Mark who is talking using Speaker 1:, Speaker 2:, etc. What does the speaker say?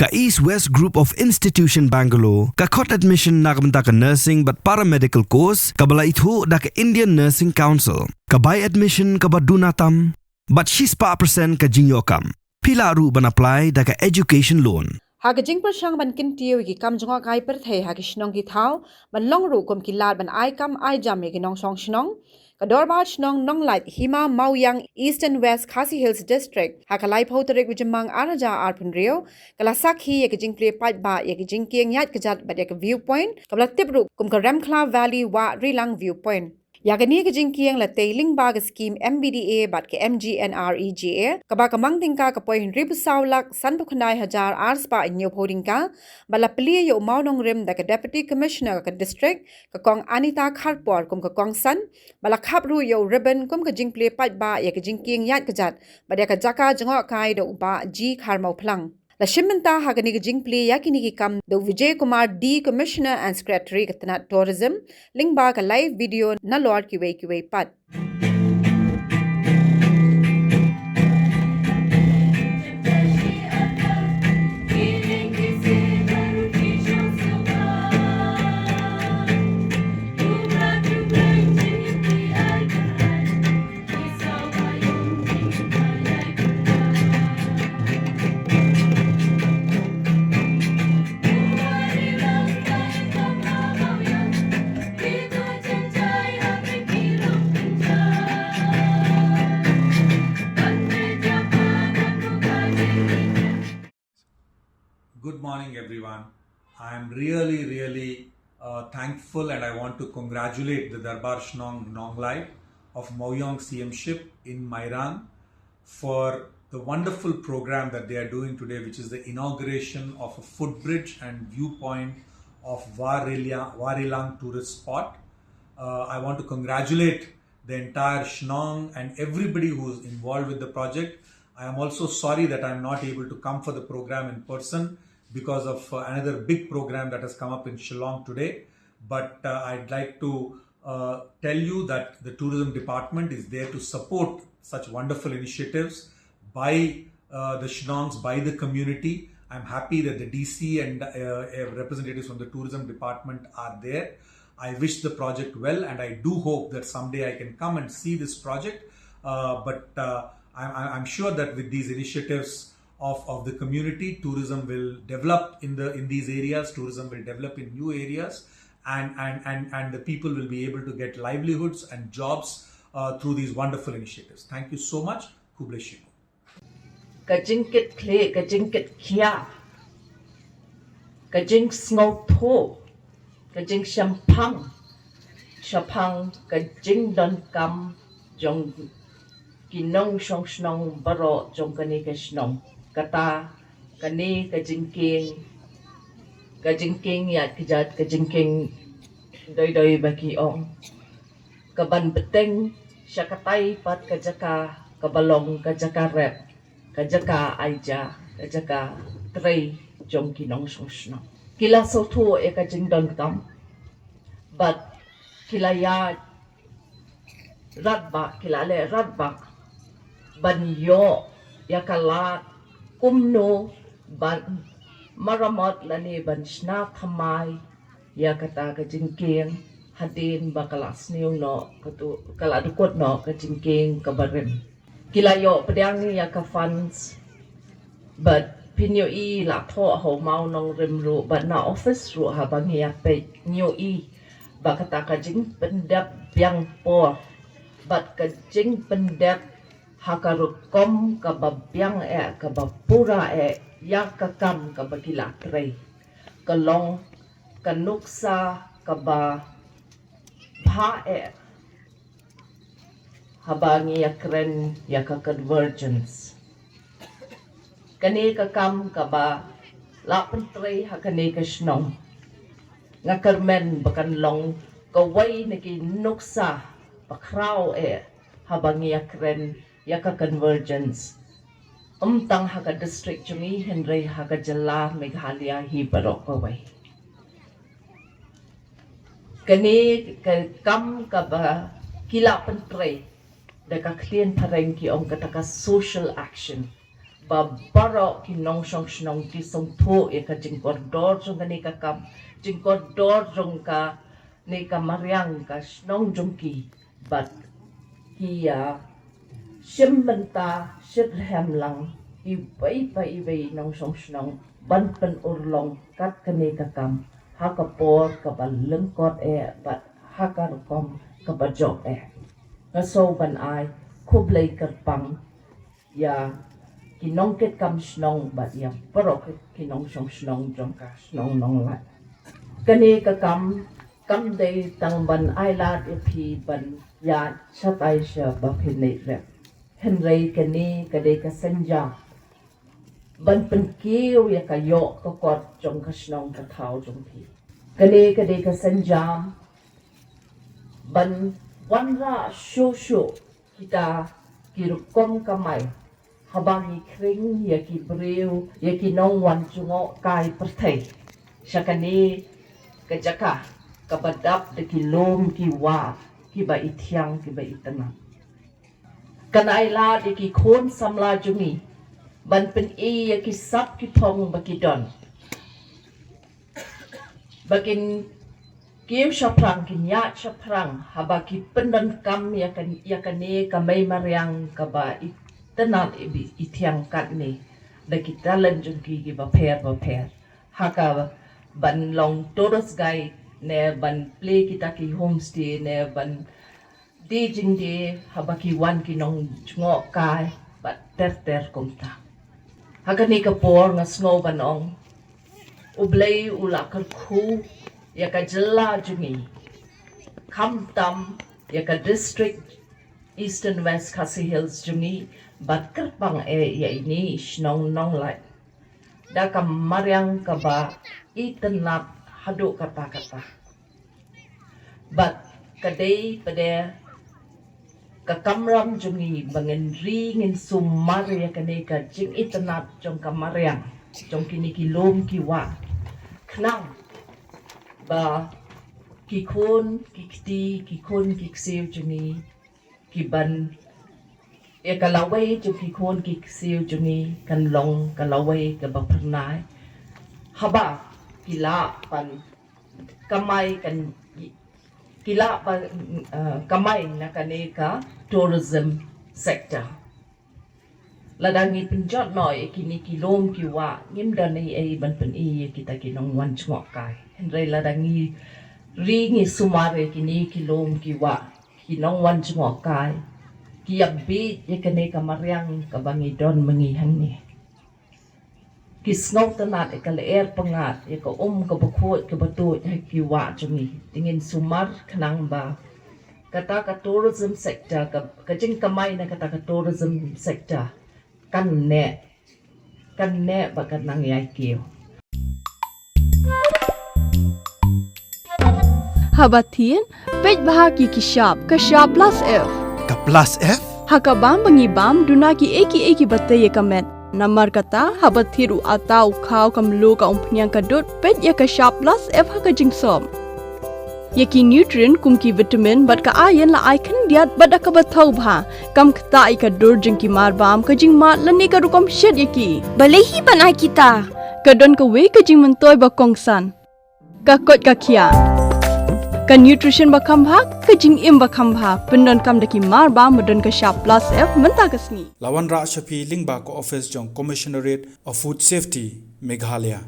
Speaker 1: Ka East West Group of Institution Bangalore, ka khot admission na kabanta ka nursing but paramedical course, ka bala ithu da ka Indian Nursing Council, ka buy admission ka badunatam, but she's pa percent ka Jngohkai. Pila ru ban apply da ka education loan.
Speaker 2: Hagajing persang ban Kyntiew gi kam Jngohkai per thei hagishnong gi thau ban long ru kom kilat ban ai kam ai jam gi nong song shnong kadorba shnong Nonglait hima Mauyang East and West Khasi Hills District hakalai phautarek wijamang araja arpun rio kala sakhi yagajing play pat ba yagajing Jingkieng Ïaid Kjat ba yak Viewpoint kabla tipru kum ka Ramkla Valley wa Rilang Viewpoint. Yagani ke Jingkieng la tailing bag scheme MBDA bat ke MGNREGA kaba kamang tingka ka poi Henry Busaulak san pukhnai hajar ars pa inyo podingka bala pli yo maunong rim da ka deputy commissioner ka district ka kong Anita Kharpor kum ka kong san bala khapru yo ribbon kum ka jingple pat ba ya ka Jingkieng Ïaid Kjat ba ka jaka Jngohkai do ba ji kharmau phlang la shimenta hagani ke jingple yakini ki kam do Vijay Kumar D commissioner and secretary katna tourism lingba ka live video na lord kiwe pat
Speaker 3: Good morning, everyone. I am really thankful, and I want to congratulate the Darbar Shnong Nonglait of Mauyang CMship in Mairan for the wonderful program that they are doing today, which is the inauguration of a footbridge and viewpoint of Warilang tourist spot. I want to congratulate the entire Shnong and everybody who is involved with the project. I am also sorry that I am not able to come for the program in person because of another big program that has come up in Shillong today. But I'd like to tell you that the tourism department is there to support such wonderful initiatives by the Shnongs, by the community. I'm happy that the DC and representatives from the tourism department are there. I wish the project well, and I do hope that someday I can come and see this project. But I'm sure that with these initiatives of the community, tourism will develop in these areas, tourism will develop in new areas, and the people will be able to get livelihoods and jobs through these wonderful initiatives. Thank you so much. God bless you.
Speaker 4: Kajingkit play, kajingkit Kjat, kajing snow to, kajing shampang, kajing don kam, jong kinong shong shnong baro jong kani ka shnong kata kani ka Jingkieng Ïaid Kjat ka Jingkieng doy baki ong kaban beteng syakatai pat ka jaka kabalong ka jaka rep ka jaka aija ka jaka trei jong kinong shong shnong kila so to e ka jing don kam but kila ya radba kila le radba banyo yakalat kumno ban maramot lani ban shna thamai yakata ka Jingkieng hadin bakalas niyo no katu kaladukot no ka Jingkieng kabarim kilayo pedang ni yaka funds but pinyo I la tho ho mau nong rimru but na office ru habang yape nyo I bakata ka jing pendap yang por but ka jing pendap hakarukom kababyang kabapura yakakam kabakilatre kalong kanuksa kaba bha habangi yakren yakakonvergence kani kakam kaba lapentre hakani kashnong ngakarmen bakan long kawai naki nuksa pakraw habangi yakren yaka convergence tang haka district chumi Henry haka jala Meghalaya hi barok kawai kani kam kaba kila pentre daka klien pareng ki ong kataka social action barok ki nong song snong ki song tho e ka jingkor dor jong ka ni ka kam jingkor dor jong ka ni ka mariang ka snong jong ki but ki ya sim benta sit hem lang i bai nong song snong ban pen urlong kat ka ni ka kam ha ka por ka ba lengkot e but ha ka kom ka ba jok e nga so ban ai kublai kerpang ya kinong ket kam snong bat ya parok kinong song snong jong ka snong Nonglait kani ka kam dei tang ban ai lat e phi ban ya chat ai sha ba phin nei re hen rei kani ka dei ka senja ban pen kiu ya ka yo ka kot jong ka snong ka thau jong phi kani ka dei ka senja ban wan ra shu kita kirukom kamai habangi Khring ya ki breu ya ki Nongwan Jngohkai perthei syakani kajaka kabadap de ki lom ki wa ki ba ithiang ki ba itana kanai la de ki khon samla jungi ban pen e ya ki sap ki thong ba ki don bakin Kiu shaprang kinya shaprang haba ki pendan kam ya kan ne kamai mariang kaba itenan itiang kat ne da kita lanjung ki ba pair haka ban long tourist guide ne ban play kita ki homestay ne ban dijing de haba ki wan ki nong Jngohkai ba ter kumta haka ni ka por nga snow banong ublay ula ku ya ka jilla jungi kam tam ya ka district eastern west Khasi Hills jungi bat kerpang ya ini snong Nonglait da ka mariang ka ba itenap hadu kata bat kadai pada ka kamram jungi bangen ringin sumar ya ka ne ka jing itenap jong ka mariang jong kini ki lom ki wa knang ba ki khon ki kti ki khon ki ksiu jungi ki ban e kalawai ju ki khon ki ksiu jungi kan long kalawai ka ba pernai haba kila pan kamai kan kila pa kamai na kaneka tourism sector ladangi penjot noi kini kilom ki wa ngim dan ai ban pen i kita ki Nongwan Jngohkai henrei ladangi ringi sumare kini kilom ki wa ki Nongwan Jngohkai ki abbi ye kene ka mariang ka bangi don mangi hangni ki snok tanat e ka leer pangat ye ka ka bakhot ka batu ki wa jungi tingin sumar khnang ba kata ka tourism sector ka jing kamai na kata ka tourism sector kan ne bakat nang yai kiu
Speaker 5: Habatin pej bahagi ki shop ka shop plus f
Speaker 1: Ka plus F?
Speaker 5: hakabam bangi bam duna ki eki bataye kamet namar kata habathiru atau khau kamlu ka umpnyang ka dot pej ya ka shop plus f haka jingsom yaki nutrient kum ki vitamin bat ka iron la icon diat bada ka bathau bha kam khta ai ka dur jing ki mar bam ka jing mat lani ka rukom shet yaki
Speaker 6: balehi banai kita
Speaker 5: ka don ka we ka jing mentoy ba kongsan ka kot ka khia ka nutrition ba kham bha ka jing im ba kham bha pendon kam daki mar ba modon ka sharp plus f menta ka sngi
Speaker 7: Lawan Ra Shafi Lingba ko office jong Commissionerate of Food Safety Meghalaya